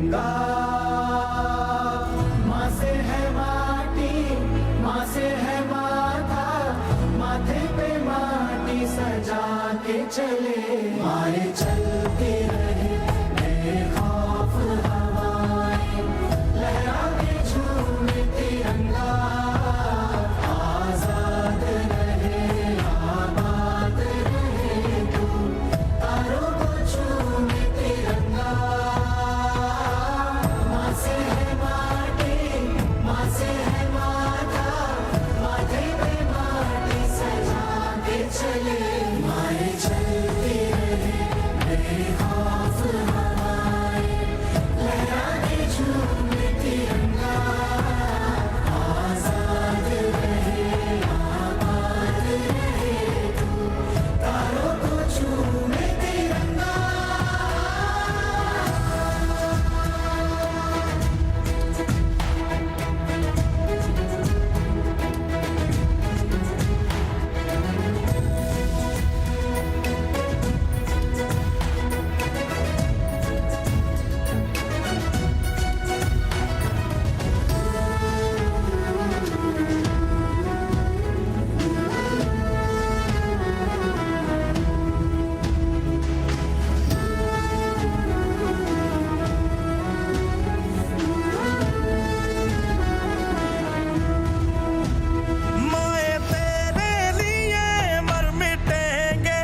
तिरंगा। माँ से है माटी, माँ से है माथा, माथे पे माटी सजा के चले। माए चलती रहे बेखौफ हवाएं, लहरा के झूमे तिरंगा। आजाद रहे आबाद रहे तू, तारों को झूमे तिरंगा। माँ से है माटी, माँ से है माथा, माथे पे माटी सजा के चले। माए चलती रहे बेखौफ हवाएं, लहरा के झूमे तिरंगा। आजाद रहे आबाद रहे तू, तारों को झूमे तिरंगा। माए तेरे लिए मर मिटेंगे,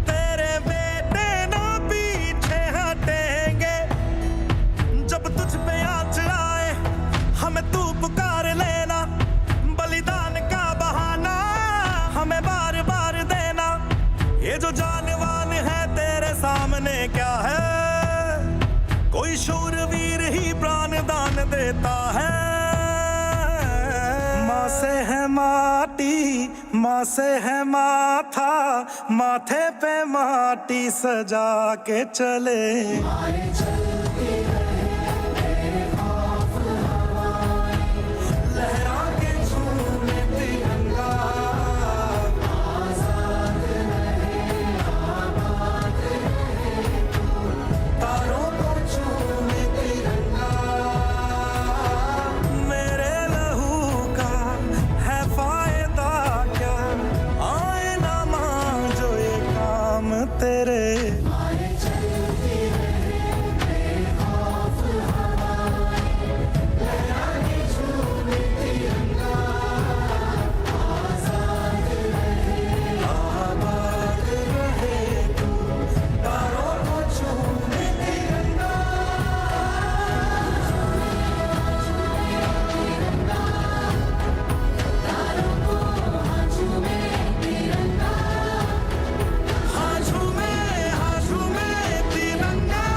तेरे बेटे ना पीछे हटेंगे। जब तुझ पे आँच आए हमें तू पुकार लेना, बलिदान का बहाना हमें बार बार देना। ये जो जानवान है तेरे सामने क्या है, कोई शूरवीर ही प्राण दान देता है। माँ से है माटी, माँ से है माथा, माथे पे माटी सजा के चले। माए चलती रहे बेखौफ हवाएं, लहरा के झूमे तिरंगा। आजाद रहे आबाद रहे तू, तारों को झूमे तिरंगा। मेरे लहू का है फायदा क्या, आए ना मां जो ये काम तेरे। माए चलती रहे बेखौफ हवाएं, लहरा के झूमे तिरंगा। आजाद रहे आबाद रहे तू, तारों को झूमे तिरंगा। तारों को हाँ झूमे तिरंगा। हाँ झूमे तिरंगा,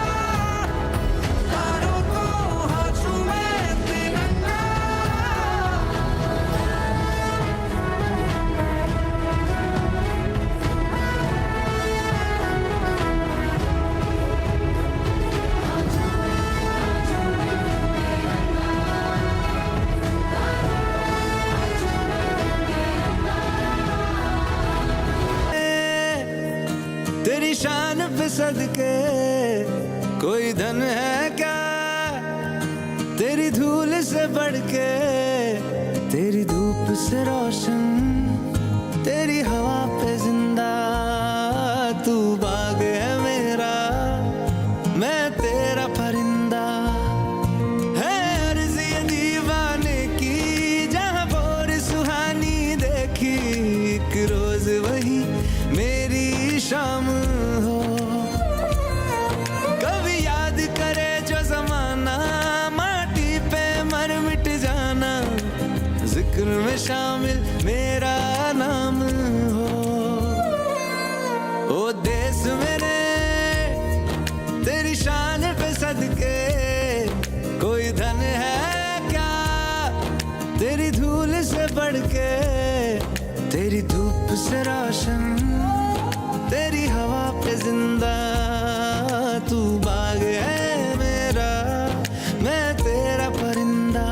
तारों को हाँ झूमे तिरंगा। तेरी शान पे सदके कोई धन है क्या, तेरी धूल से बढ़ के, तेरी धूप से रोशन, तेरी हवा पे जिंदा। तू बाग है मेरा, मैं तेरा परिंदा। है अर्ज़ ये दीवाने की, जहाँ बोर सुहानी देखी, एक रोज वही मेरी शाम हो। कभी याद करे जो जमाना, माटी पे मर मिट जाना, जिक्र में शामिल मेरा नाम हो। ओ देश मेरे तेरी शान पे सदके कोई धन है क्या, तेरी धूल से बढ़ के, तेरी धूप से रोशन, तेरी हवा पे जिंदा। तू बाग है मेरा, मैं तेरा परिंदा।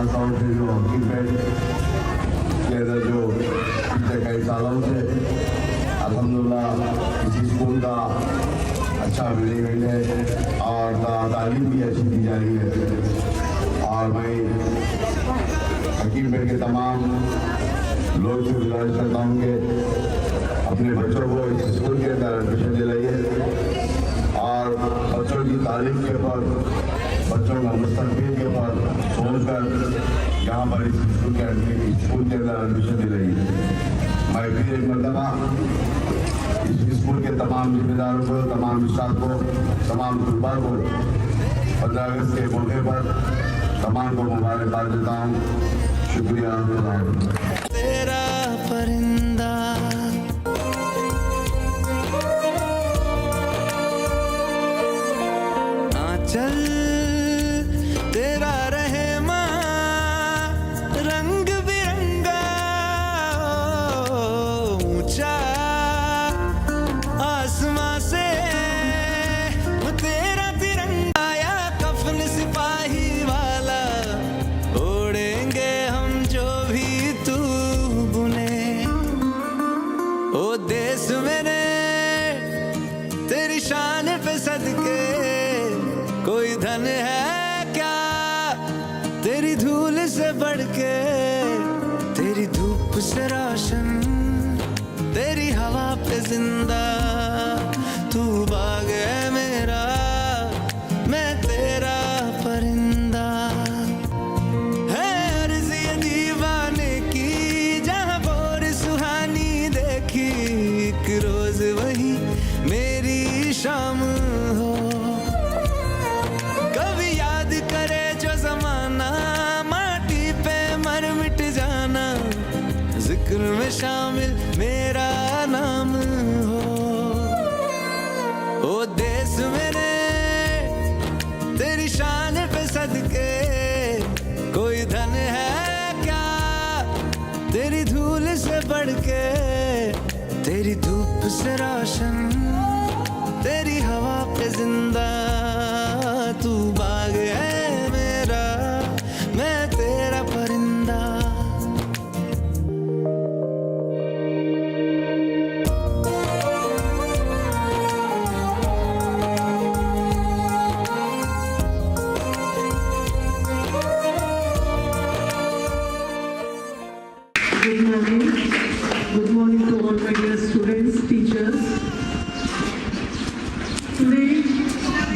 खासतौर से जो हकीम है के अंदर जो पिछले कई सालों से अल्हम्दुलिल्लाह इसी स्कूल का अच्छा मैनेजमेंट है और तालीम भी अच्छी दी जा रही है। और मैं हकीम पेट के तमाम लोग से गुजारिश करता हूँ कि अपने बच्चों को इस स्कूल के अंदर एडमिशन दिलाइए और बच्चों की तालीम के ऊपर, बच्चों का मुस्तकबिल के ऊपर सोचकर यहाँ पर इस स्कूल के अंदर एडमिशन दिलाइए। मैं फिर एक मरतबा इस स्कूल के तमाम जिम्मेदारों को, तमाम स्टाफ को, तमाम तलबा को 15 अगस्त के मौके पर तमाम को मुबारकबाद देता हूँ। शुक्रिया। तेरा परिंदा आंचल तेरा रहमा रंग बिरंगा ऊंचा आसमां से तेरा तिरंगा या कफन सिपाही वाला ओढ़ेंगे हम जो भी तू बुने। ओ देश मेरे तेरी शान पे सदके कोई धन है क्या तेरी धूल से बढ़ के, तेरी धूप से रोशन तेरी हवा पे जिंदा तू बाग है मेरा मैं तेरा परिंदा। है अर्ज़ ये दीवाने की जहाँ बोर सुहानी देखी एक रोज वही मेरी शाम हो। कभी याद करे जो जमाना माटी पे मर मिट जाना, जिक्र में शामिल मेरा नाम हो। ओ देश मेरे तेरी शान पे सदके कोई धन है क्या तेरी धूल से बढ़ के, तेरी धूप से रोशन तेरी हवा पे जिंदा तू बाग है मेरा मैं तेरा परिंदा। Good morning. Good morning to all my dear students, teachers. Today,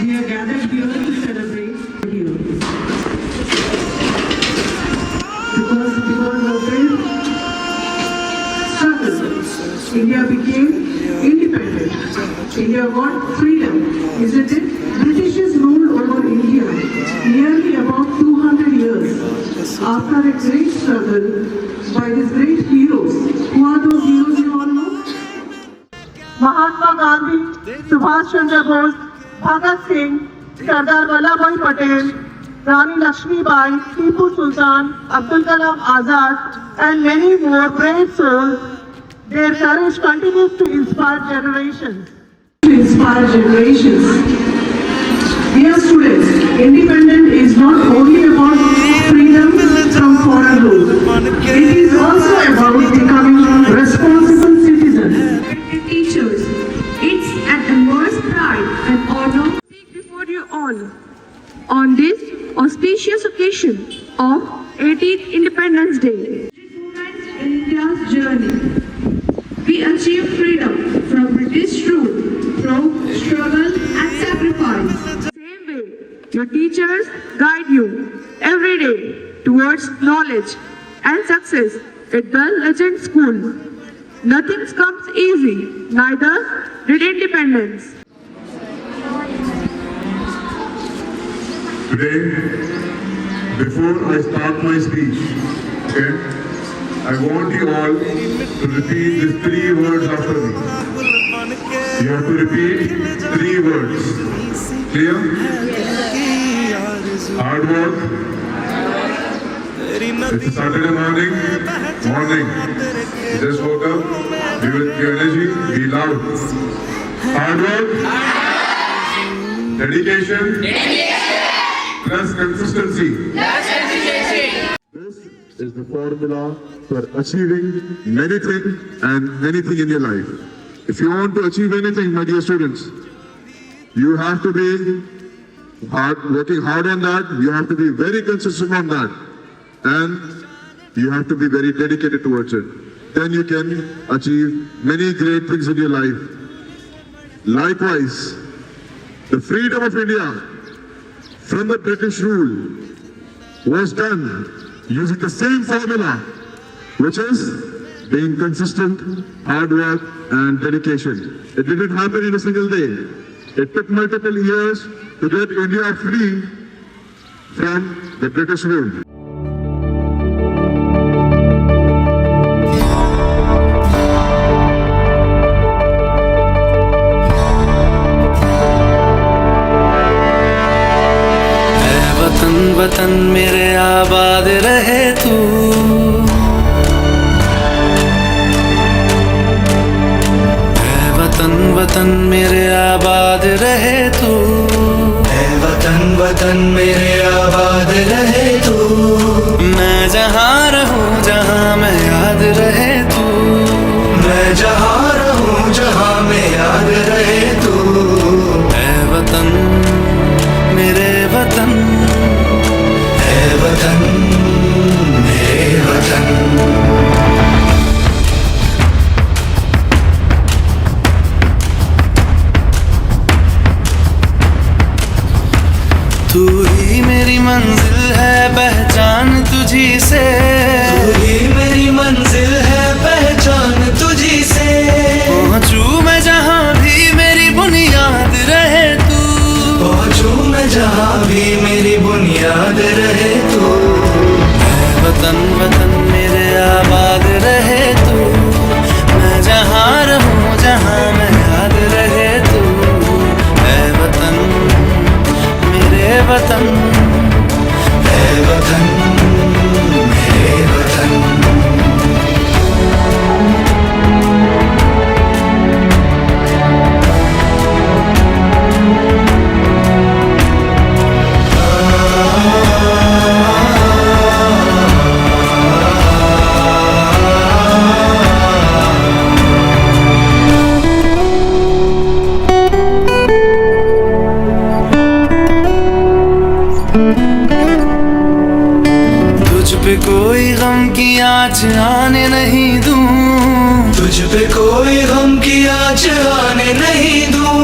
we are gathered here to celebrate you. Because of this struggle, India became independent. India got freedom, isn't it? Britishers ruled over India nearly about 200 years after a great struggle by these great heroes. Who are those heroes you all know? Mahatma Gandhi, Subhash Chandra Bose, Bhagat Singh, Sardar Vallabhbhai Patel, Rani Lakshmibai, Tipu Sultan, Abdul Kalam Azad, and many more brave souls. Their courage continues to inspire generations. Dear students, independence is not only about freedom from foreign rule. It is also about becoming responsible citizens. Teachers, it's an immense pride and honor to speak before you all on this auspicious occasion of 18th Independence Day. In India's journey, we achieved freedom from British rule through struggle and sacrifice. Same way, your teachers guide you every day towards knowledge and success at the Legend School. Nothing comes easy, neither did independence. Today, before I start my speech, okay, I want you all to repeat these 3 words after me. You have to repeat 3 words. Clear? Hard work. It's a Saturday morning. You just woke up. Be with your energy. Be loud. Hard work. Dedication. Plus consistency. is the formula for achieving many things and anything in your life. If you want to achieve anything, my dear students, you have to be working hard on that. You have to be very consistent on that, and you have to be very dedicated towards it. Then you can achieve many great things in your life. Likewise, the freedom of India from the British rule was done using the same formula, which is being consistent, hard work, and dedication. It didn't happen in a single day. It took multiple years to get India free from the British rule. वतन वतन मेरे आबाद रहे तू, वतन वतन मेरे आबाद रहे तू, वतन वतन मेरे आबाद रहे तू। मैं जहाँ रहूँ जहाँ मैं याद रहे तू, मैं जहाँ रहूँ जहाँ मैं याद रहे तू। ऐ वतन मेरे वतन, ऐ वतन मेरे वतन। तू ही मेरी मंजिल है पहचान तुझी से, तू ही मेरी मंजिल है पहचान तुझी से। पहुँचूं मैं जहाँ भी मेरी बुनियाद रहे तू, पहुँचूं मैं जहाँ भी मेरी बुनियाद रहे तू। ऐ वतन वतन मेरे आबाद रहे तू, मैं जहाँ रहूँ जहाँ मैं याद रहे तू। ऐ वतन मेरे वतन, ऐ वतन मेरे वतन। पे कोई गम की आँच आने नहीं दूं, तुझ पे कोई गम की आँच आने नहीं दूं।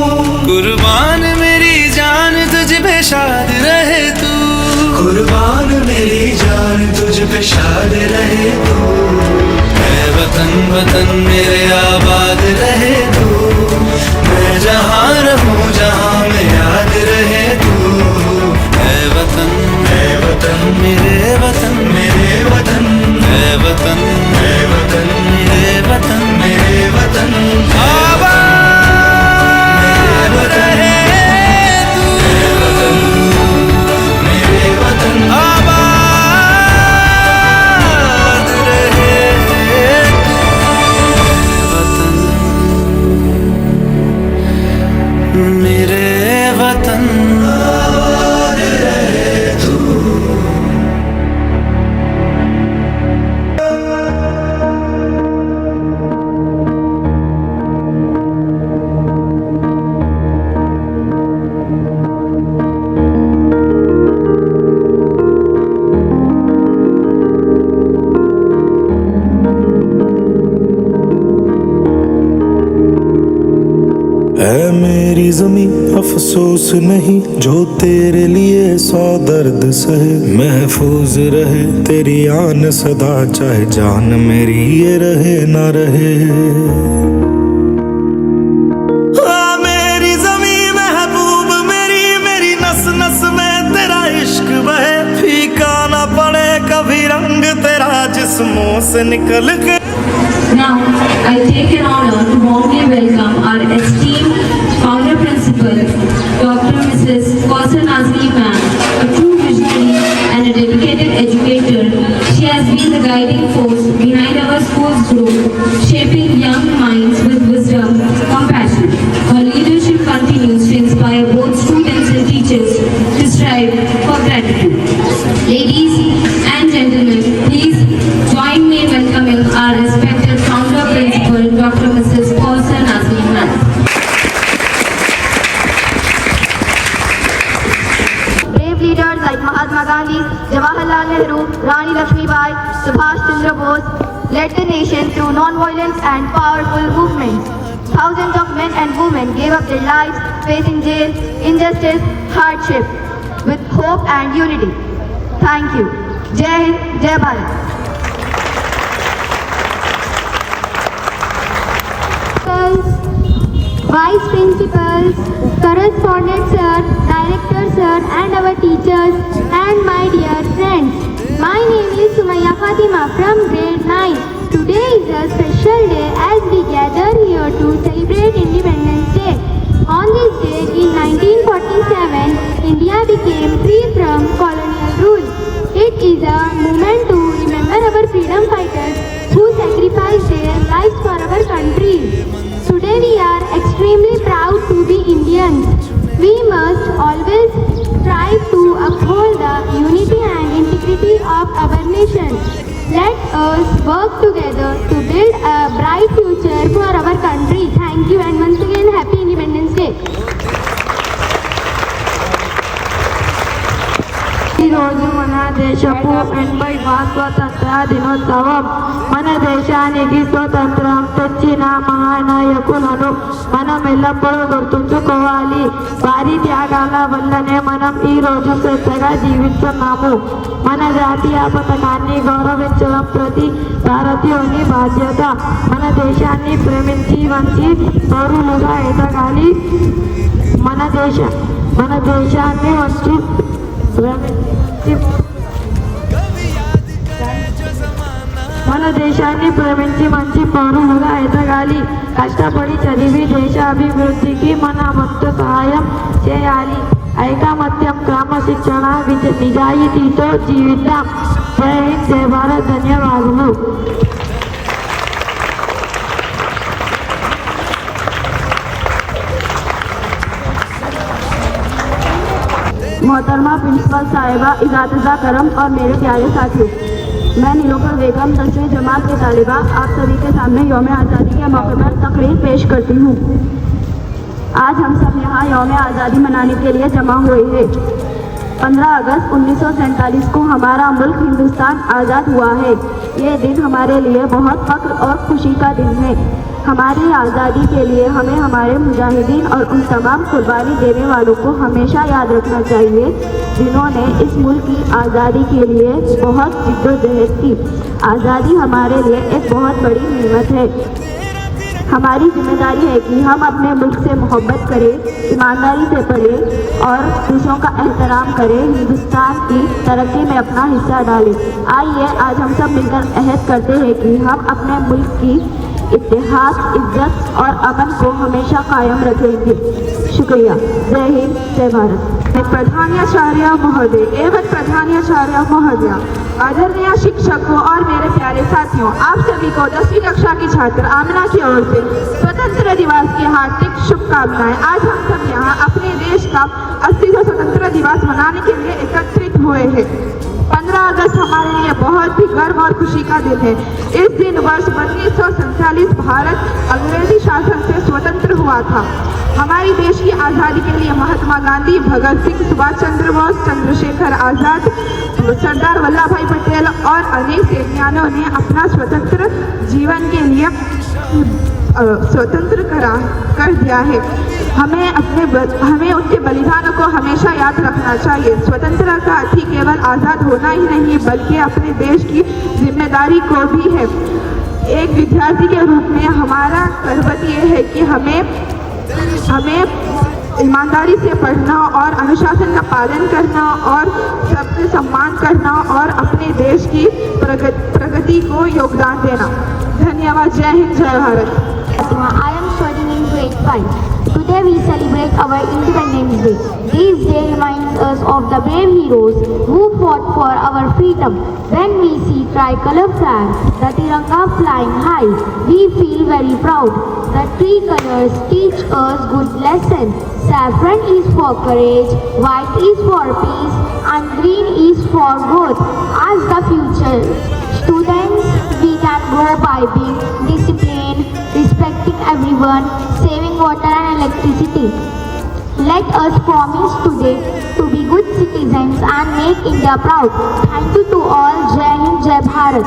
कुर्बान मेरी जान तुझ पे शाद रहे तू, कुर्बान मेरी जान तुझ पे शाद रहे तू। ऐ वतन वतन मेरे आबाद रहे तू, मैं जहाँ रहूँ जहाँ मैं याद रहे तू। ऐ वतन, ऐ वतन मेरे वतन, मेरे वतन, ऐ वतन, ऐ वतन मेरे वतन, मेरे वतन। आबाद रहे तू, ऐ वतन मेरे वतन, आबाद रहे तू। वतन मेरे वतन, आबाद रहे तू। ऐ मेरी ज़मीं अफसोस नहीं जो तेरे लिए 100 दर्द सहे, महफूज रहे तेरी आन सदा चाहे जान मेरी ये रहे ना रहे। मेरी ज़मीं महबूब मेरी, मेरी नस नस में तेरा इश्क बहे, फीका ना पड़े कभी रंग तेरा जिस्मों से निकल के। Now, I take an honor to warmly welcome our esteemed founder principal, Dr. Mrs. Kaushal Nazmi ma'am, a true visionary and a dedicated educator. She has been the guiding force behind our school's growth, shaping young minds with wisdom, compassion. Her leadership continues to inspire both students and teachers to strive for gratitude. Ladies and gentlemen, please Gandhi, Jawaharlal Nehru, Rani Lakshmibai, Subhash Chandra Bose led the nation through non-violent and powerful movements. Thousands of men and women gave up their lives facing jail, injustice, hardship with hope and unity. Thank you. Jai Hind, Jai Bharat. Vice principals, correspondent sir, director sir and our teachers and my dear friends. My name is Sumaya Fatima from grade 9. Today is a special day as we gather here to celebrate Independence Day. On this day in 1947, India became free from colonial rule. It is a moment to remember our freedom fighters who sacrificed their lives for our country. Today we are extremely proud to be Indians. We must always strive to uphold the unity and integrity of our nation. Let us work together to build a bright future for our country. Thank you and once again Happy Independence Day. ఈ రోజు మన దేశపు 80వ స్వతంత్ర దినోత్సవం. మన దేశానికి స్వతంత్రం తెచ్చిన మహానాయకులను మనం ఎల్లప్పుడూ గుర్తుంచుకోవాలి. వారి త్యాగాల వల్లనే మనం ఈ రోజు స్వేచ్ఛగా జీవిస్తున్నాము. మన జాతీయ పతాకాన్ని గౌరవించడం ప్రతి భారతీయుని బాధ్యత. మన దేశాన్ని ప్రేమించి మంచి పౌరులుగా ఎదగాలి. మన దేశాన్ని మంచి మన దేశాన్ని ప్రేమించి మంచి పౌరులుగా ఎదగాలి. కష్టపడి చదివి దేశ అభివృద్ధికి మన వంతు సహాయం చేయాలి. ఐకమత్యం, క్రమశిక్షణ, నిజాయితీతో జీవిద్దాం. జై హింద్, జై భారత్. ధన్యవాదాలు. मोहतरमा प्रिंसिपल साहिबा, इजाज़ा करम और मेरे प्यारे साथियों, मैं नीलोफर बेगम 10वीं जमात के तालिबा आप सभी के सामने यौम आज़ादी के मौके पर तकरीर पेश करती हूँ। आज हम सब यहाँ यौम आज़ादी मनाने के लिए जमा हुए हैं। 15 अगस्त 1947 को हमारा मुल्क हिंदुस्तान आज़ाद हुआ है। ये दिन हमारे लिए बहुत फख्र और खुशी का दिन है। हमारी आज़ादी के लिए हमें हमारे मुजाहिदीन और उन तमाम कुर्बानी देने वालों को हमेशा याद रखना चाहिए जिन्होंने इस मुल्क की आज़ादी के लिए बहुत जिद्दोजहद की। आज़ादी हमारे लिए एक बहुत बड़ी नेमत है। हमारी जिम्मेदारी है कि हम अपने मुल्क से मोहब्बत करें, ईमानदारी से पढ़ें और दूसरों का एहतराम करें, हिंदुस्तान की तरक्की में अपना हिस्सा डालें। आइए आज हम सब मिलकर अहद करते हैं कि हम अपने मुल्क की इतिहास, इज्जत और अमन को हमेशा कायम रखेंगे। शुक्रिया। जय हिंद, जय भारत। प्रधानाचार्य महोदय एवं प्रधानाचार्य महोदया, आदरणीय शिक्षकों और मेरे प्यारे साथियों, आप सभी को 10वीं कक्षा की छात्र आमिना की ओर से स्वतंत्र दिवस की हार्दिक शुभकामनाएं। आज हम सब यहाँ अपने देश का 80वां स्वतंत्र दिवस मनाने के लिए एकत्रित हुए हैं। 15 अगस्त हमारे लिए बहुत ही गर्व और खुशी का दिन है। इस दिन वर्ष 1947 भारत अंग्रेजी शासन से स्वतंत्र हुआ था। हमारी देश की आज़ादी के लिए महात्मा गांधी, भगत सिंह, सुभाष चंद्र बोस, चंद्रशेखर आज़ाद, सरदार वल्लभ भाई पटेल और अनेक सैनिकों ने अपना स्वतंत्र जीवन के लिए स्वतंत्र कर दिया है। हमें उनके बलिदानों को हमेशा याद रखना चाहिए। स्वतंत्रता का अर्थ केवल आज़ाद होना ही नहीं बल्कि अपने देश की जिम्मेदारी को भी है। एक विद्यार्थी के रूप में हमारा कर्तव्य ये है कि हमें ईमानदारी से पढ़ना और अनुशासन का पालन करना और सबके सम्मान करना और अपने देश की प्रगति को योगदान देना। धन्यवाद। जय हिंद, जय Bharat. I am studying in grade 5. Today we celebrate our Independence Day. This day reminds us of the brave heroes who fought for our freedom. When we see tricolor flag, the Tiranga flying high, we feel very proud. The three colors teach us good lessons. Saffron is for courage, white is for peace, and green is for growth. As the future students, we can grow by being disciplined, respecting everyone, saving water and electricity. Let us promise today to be good citizens and make India proud. Thank you to all. Jai Hind, Jai Bharat.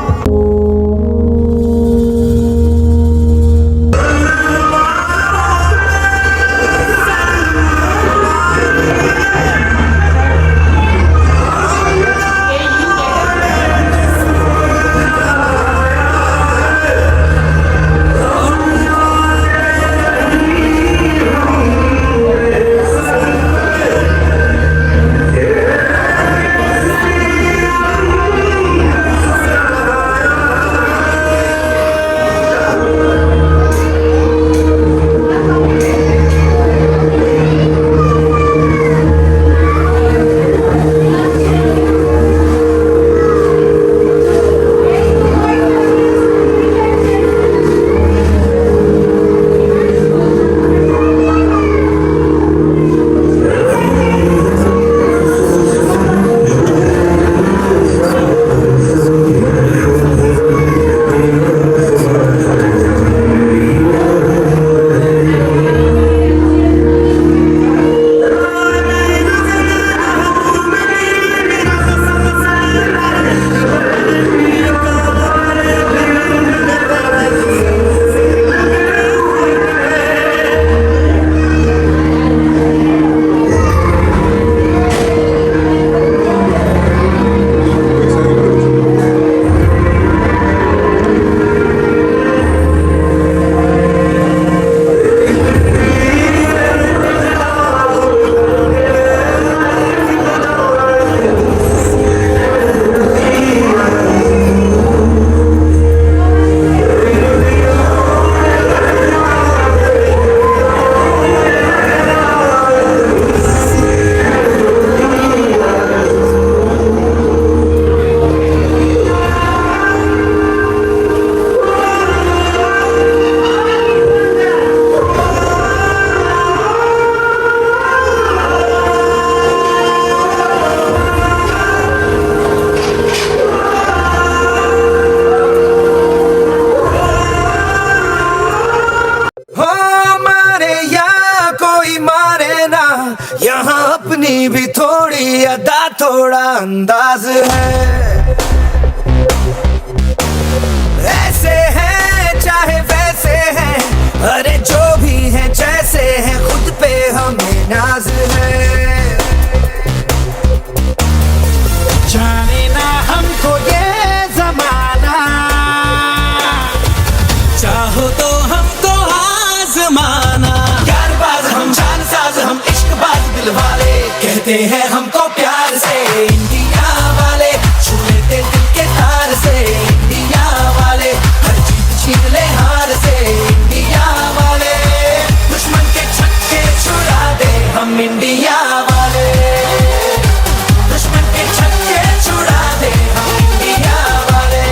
यहाँ अपनी भी थोड़ी अदा थोड़ा अंदाज है। ऐसे हैं चाहे वैसे हैं, अरे जो भी हैं जैसे हैं, खुद पे हमें नाज है। जाने ना हमको ये जमाना, चाहो तो हमको आजमाना। यार बाज हम जान साज हम इश्क बाज दिल वाले, कहते हैं हमको प्यार से इंडिया वाले, छू लेते दिल के तार से इंडिया वाले, हर जीत छीन ले हार से इंडिया वाले, दुश्मन के छक्के छुड़ा दे हम इंडिया वाले, दुश्मन के छक्के छुड़ा दे हम इंडिया वाले।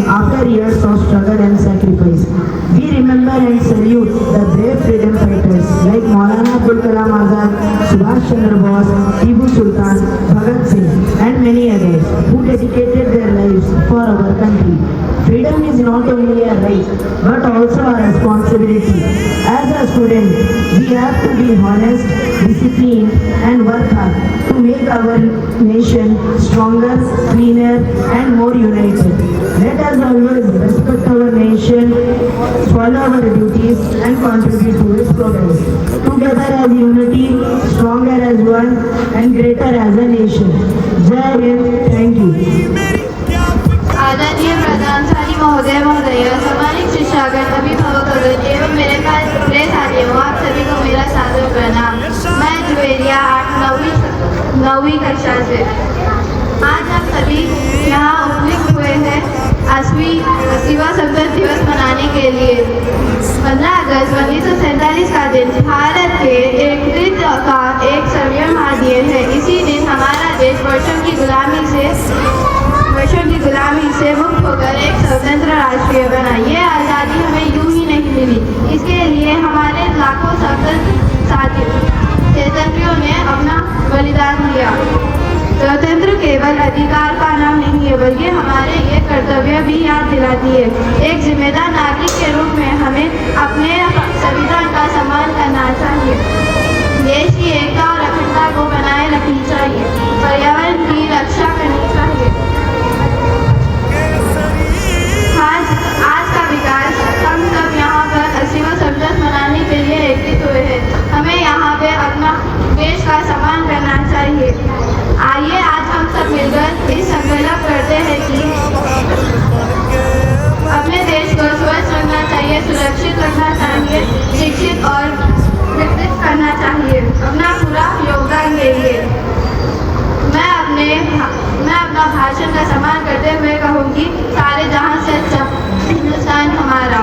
after years of struggle and sacrifice. We remember and salute the brave freedom fighters like Maulana Abdul Kalam Azad, Subhash Chandra Bose, Tipu Sultan, Bhagat Singh and many others who dedicated their lives for our country. Freedom is not only a right but also a responsibility. As a student, we have to be honest, disciplined and work hard to make our nation stronger, cleaner and more united. Let us always respect our nation, follow our duties and contribute to its progress. Together as unity, stronger as one and greater as a nation. Jai Hind, thank you. आदरणीय प्रधानशाली महोदय महोदय, सम्मानित शिक्षागण, अभिभावकगण एवं मेरे प्रिय साथियों, आप सभी को मेरा सादर प्रणाम। मैं जुवेरिया 9वीं कक्षा से। आज हम सभी यहाँ उपस्थित हुए हैं 80वां संविधान दिवस मनाने के लिए। 15 अगस्त 1947 का दिन भारत के एकत्रित का एक स्वर्णिम दिन है। इसी दिन हमारा देश वर्षों की गुलामी से मुक्त होकर एक स्वतंत्र राष्ट्र बना। ये आज़ादी हमें यूं ही नहीं मिली, इसके लिए हमारे लाखों स्वतंत्रियों ने अपना बलिदान दिया। स्वतंत्र केवल अधिकार का नाम नहीं है बल्कि हमारे ये कर्तव्य भी याद दिलाती है। एक जिम्मेदार नागरिक के रूप में हमें अपने संविधान का सम्मान करना चाहिए, देश की एकता और अखंडता को बनाए रखनी चाहिए, पर्यावरण की रक्षा करनी चाहिए। आज का विकास हम सब यहाँ पर 80वां संविधान मनाने के लिए एकत्रित हुए हैं। हमें यहाँ पे अपना देश का सम्मान करना चाहिए। आइए आज हम सब मिलकर इस संकल्प करते हैं कि अपने देश को स्वच्छ रखना चाहिए, सुरक्षित रखना चाहिए, शिक्षित और विकसित करना चाहिए अपना पूरा योगदान देंगे। मैं अपना भाषण का सम्मान करते हुए कहूँगी, सारे जहां से अच्छा हिंदुस्तान हमारा,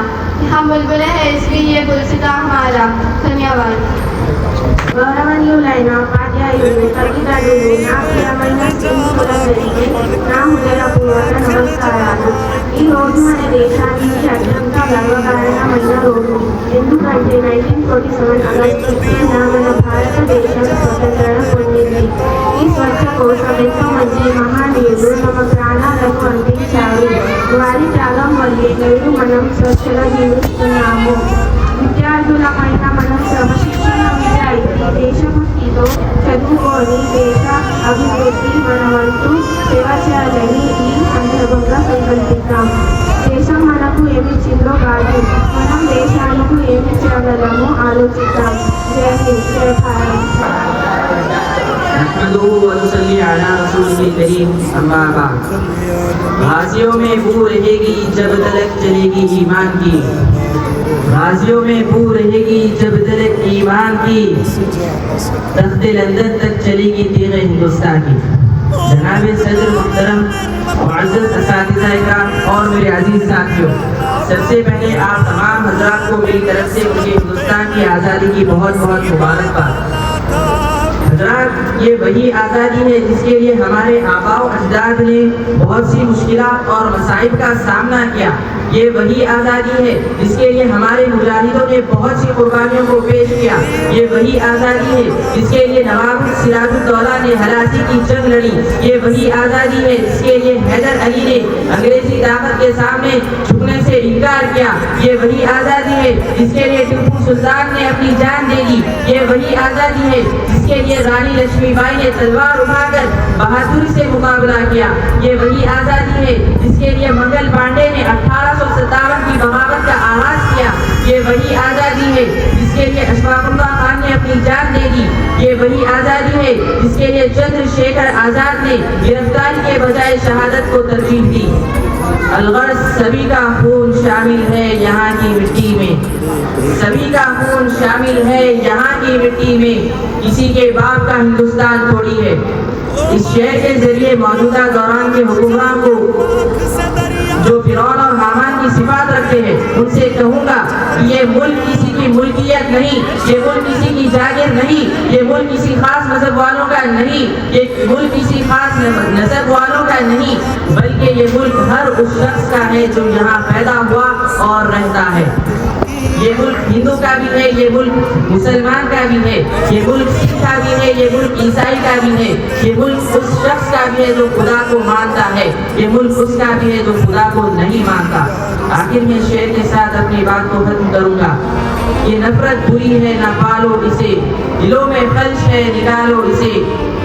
हम बुलबुले हैं इसलिए ये गुलसिता हमारा। धन्यवाद। గౌరవనీయులైన ఉపాధ్యాయులు, తల్లిదండ్రులు, నా ప్రియమైన స్నేహితులందరికీ నా హృదయపూర్వక నమస్కారాలు. ఈ రోజు మన దేశానికి అత్యంత గర్వకారణమైన రోజు. ఎందుకంటే 1947 ఆగస్టు 15న మన భారతదేశం స్వతంత్రం పొందింది. ఈ స్వచ్ఛ కోసం ఎంతో మంది మహనీయులు తమ ప్రాణాలను అందించారు. వారి త్యాగం వల్లే నేడు మనం స్వచ్ఛగా జీవిస్తున్నాము. విద్యార్థులమైన మనం క్రమశిక్షణ అయితే దేశభక్తితో చదువుకొని దేశ అభివృద్ధి మన వంతు సేవ చేయాలని ఈ సందర్భంగా సంకల్పిద్దాం. దేశం మనకు ఏమిచ్చిందో కాదు, మనం దేశానికి ఏమి చేయగలమో ఆలోచిద్దాం. జై హింద్, జై భారత్. गाजियों में बू रहेगी जब तलक चलेगी ईमान की, गाजियों में बू रहेगी जब तलक ईमान की, तख्ते लंदन तक चलेगी तीर हिंदुस्तान की। जनाब सदर मुहतरम, मुअज़्ज़ज़ असातिज़ा इकराम और मेरे अजीज साथियों, सबसे पहले आप तमाम हज़रात को मेरी तरफ से मुझे हिंदुस्तान की आज़ादी की बहुत बहुत मुबारकबाद। हज़रात, ये वही आज़ादी है जिसके लिए हमारे आबाओ अजदाद ने बहुत सी मुश्किलात और मसाइब का सामना किया। ये वही आज़ादी है जिसके लिए हमारे मुजाहिदों ने बहुत सी कुर्बानियों को पेश किया। ये वही आज़ादी है जिसके लिए नवाब सिराजुद्दौला ने हलासी की जंग लड़ी। ये वही आज़ादी है जिसके लिए हैदर अली ने अंग्रेजी ताकत के सामने झुकने से इनकार किया। ये वही आज़ादी है जिसके लिए टीपू सुल्तान ने अपनी जान दे दी। ये वही आज़ादी है जिसके लिए रानी लक्ष्मीबाई ने तलवार उठाकर बहादुरी से मुकाबला किया। ये वही आज़ादी है जिसके लिए मंगल पांडे ने 1857 की बगावत का आगाज किया। ये वही आज़ादी है जिसके लिए अशफाकुल्लाह खान ने अपनी जान दे दी। ये वही आज़ादी है जिसके लिए चंद्रशेखर आज़ाद ने गिरफ्तारी के बजाय शहादत को तरजीह दी। अलगर्ज सभी का खून शामिल है यहाँ की मिट्टी में, सभी का खून शामिल है यहाँ की मिट्टी में, किसी के बाप का हिंदुस्तान थोड़ी है। इस शहर के जरिए मौजूदा दौरान के हुक्मरान को जो फिरौन और हामान की सिफात रखते हैं उनसे कहूँगा कि ये मुल्क किसी की मुल्कियत नहीं, ये मुल्क किसी की जागीर नहीं, ये मुल्क किसी खास मजहब वालों का नहीं, ये मुल्क किसी खास नस्ब वालों का नहीं, बल्कि ये मुल्क हर उस शख्स का है जो यहाँ पैदा हुआ और रहता है। ये मुल्क हिंदू का भी है, ये मुल्क मुसलमान का भी है, ये मुल्क सिख का भी है, ये मुल्क ईसाई का भी है, ये मुल्क उस शख्स का भी है जो खुदा को मानता है, ये मुल्क उसका भी है जो खुदा को नहीं मानता। आखिर में शेर के साथ अपनी बात को खत्म करूंगा। ये नफरत बुरी है, ना पालो इसे, दिलों में खल्श है, निकालो इसे,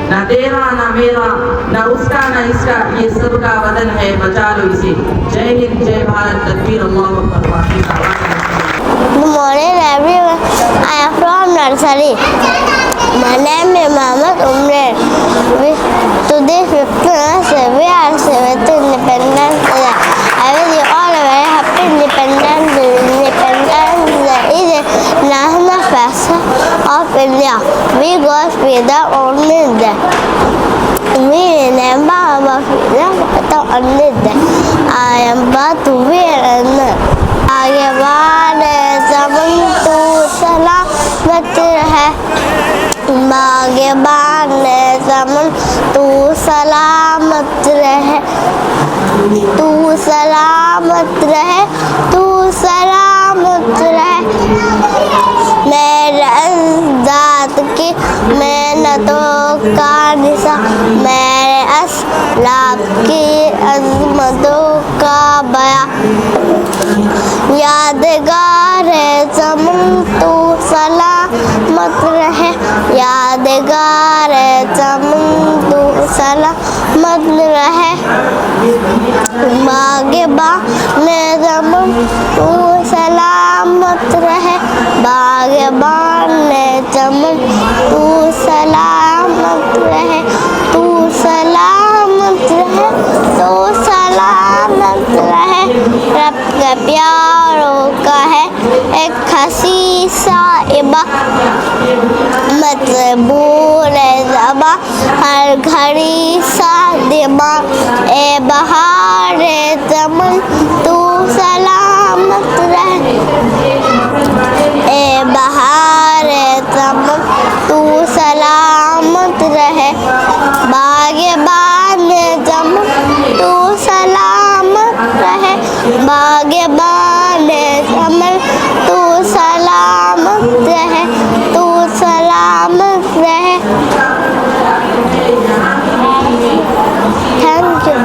ना तेरा ना मेरा ना उसका ना इसका, ये सबका वतन है, बचा लो इसे। जय हिंद, जय भारत, तकबीर, Allahu Akbar. Good morning everyone. I am from nursery. My name is Mohammed Umar. Today 15th we are 7th Independence Day. I wish you all a very happy Independence Day. Independence Day is a national festival of India. We go freedom on this day. We remember our freedom on this day. I am about to be an आगे वाले ज़मीन तू सलामत रहे, आगे वाले ज़मीन तू सलामत रहे, तू सलामत रहे, तू सलामत रहे। मेरे जात की मेहनतों का निशा, मेरे असलाफ की अज़मतों का बयां, यादगार है ज़मीन तू सलामत रहे, यादगार है ज़मीन तू सलामत रहे। बाग़बान ज़मीन तू सलामत रहे, बाग़बान ज़मीन तू सलामत रहे, तू सलामत रहे, तू सलामत रहे। रब के प्यारों का है एक हसी साहिबा, मत भूले ज़बा हर घड़ी सादिबा, ए बहार ज़मीन तू सलामत रहे, ए बहार ज़मीन तू सलामत रहे, बाग़बान ज़मीन तू सलामत रहे, बाग़बान ज़मीन तू सलामत रहे, तू सलामत रहे। Thank you.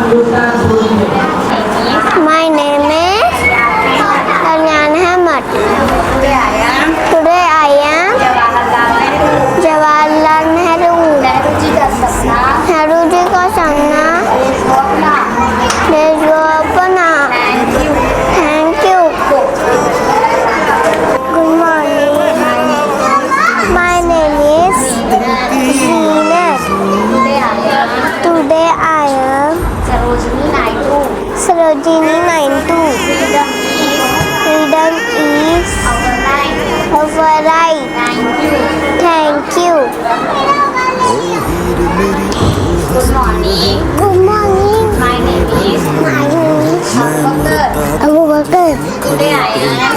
My name is Aryan Ahmed. Today I am Jawaharlal Nehru. Nehru ji का सपना देश को अपना। Thank you. Good morning. My name is Zeenat. Today I am Sarojini Naidu. Freedom is our right. Thank you. Good morning. Good morning. My name is Abu Bakar. Today I am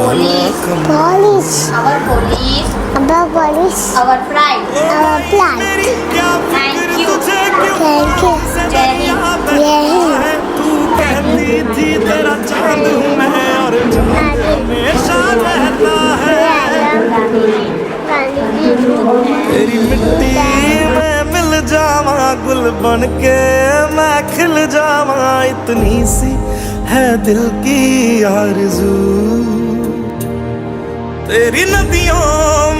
Police. Police. our police, Our police. our pride. Our flag. Thank you. Thank you. Jai Hind. Jai Hind. तू कहती थी तेरा चांद हूँ मैं और चांद हमेशा रहता है। तेरी मिट्टी में मिल जावा गुल बन के मैं खिल जावा, इतनी सी है दिल की आरज़ू। तेरी नदियों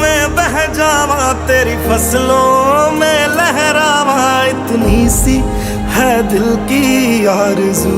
में बह जावा, तेरी फसलों में लहरावा, इतनी सी है दिल की आरज़ू।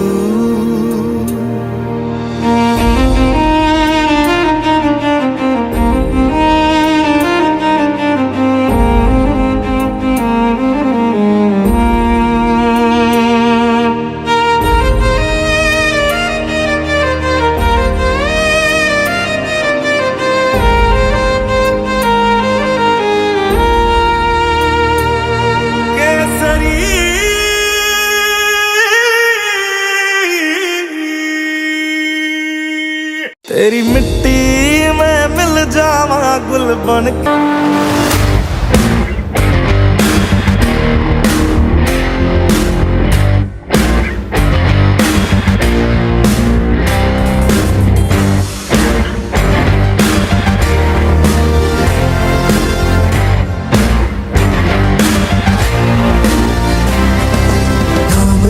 तेरी मिट्टी में मिल जावा गुल बन के।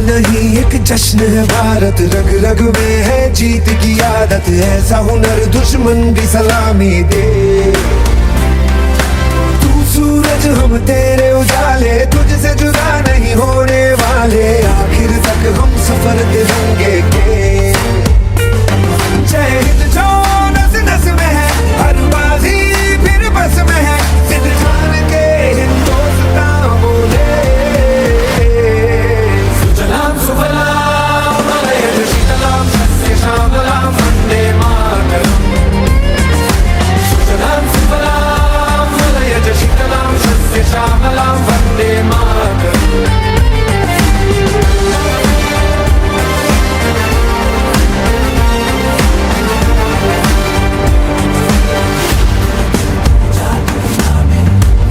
नहीं एक जश्न है भारत, रग रग में है जीत की आदत, ऐसा हुनर दुश्मन भी सलामी दे। तू सूरज हम तेरे उजाले, तुझसे जुदा नहीं होने वाले, आखिर तक हम सफर तिरंगे के। जय हिंद जो नस नस में है, हर बाजी फिर बस में है, जिद ठान के हिंदुस्तान बोले। सुजलाम सुफलाम मलयज शीतलाम सस्य श्यामलाम वंदे मातरम। सुजलाम सुफलाम मलयज शीतलाम सस्य श्यामलाम वंदे मातरम।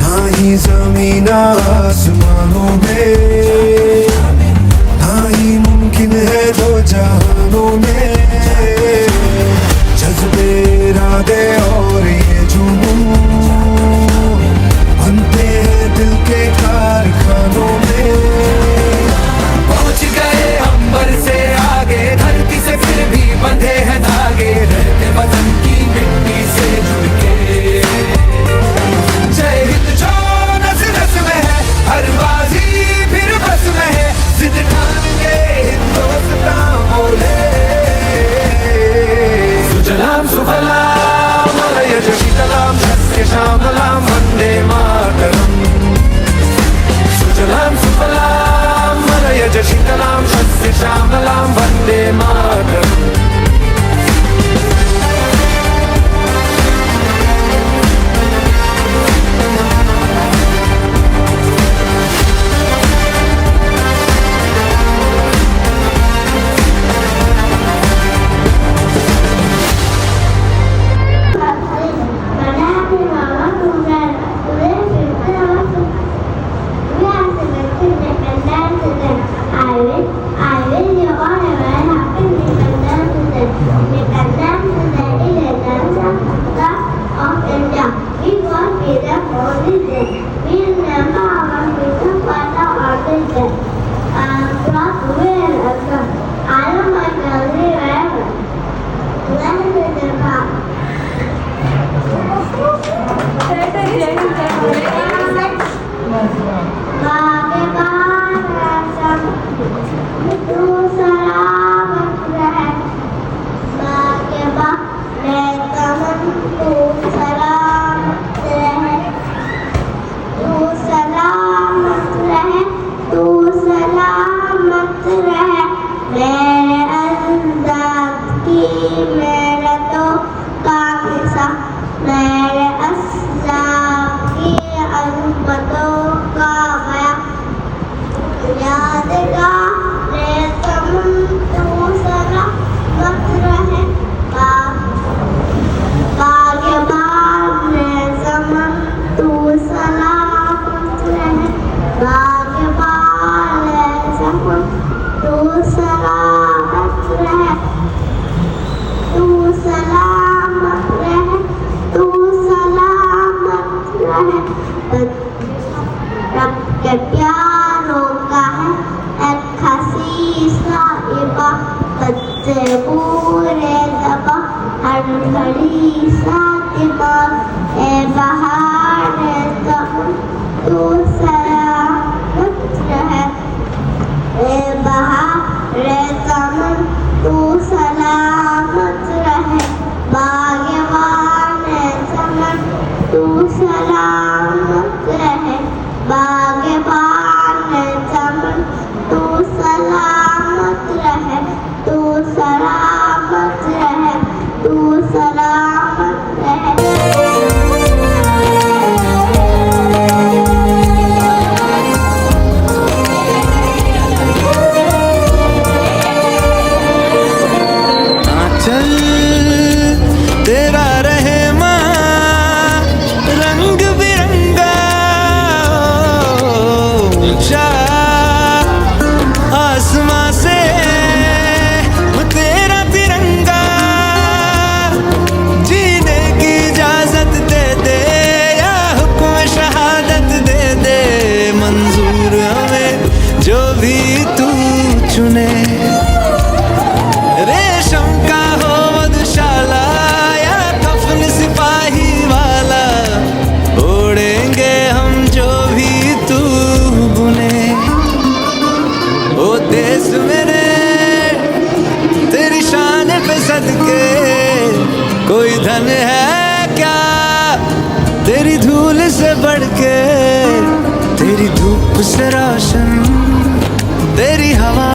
ना ही ज़मीन आसमानों में, ना ही मुमकिन है दो जहानों में, जज्बे इरादे और ये जुनून बनते हैं दिल के कारखानों में। पहुंच गए अंबर से आगे, धरती से फिर भी बंधे हैं धागे, रहते वतन की मिट्टी से जुड़ के। जय हिंद जो नस नस में है, हर बाजी फिर बस में है, जिद ठान के हिंदुस्तान बोले। सुजलाम सुफलाम मलयज शीतलाम सस्य श्यामलाम वंदे मातरम। सुजलाम सुफलाम मलयज शीतलाम सस्य श्यामलाम वंदे मातरम। दुल्हन है क्या तेरी धूल से बढ़ के, तेरी धूप से रोशन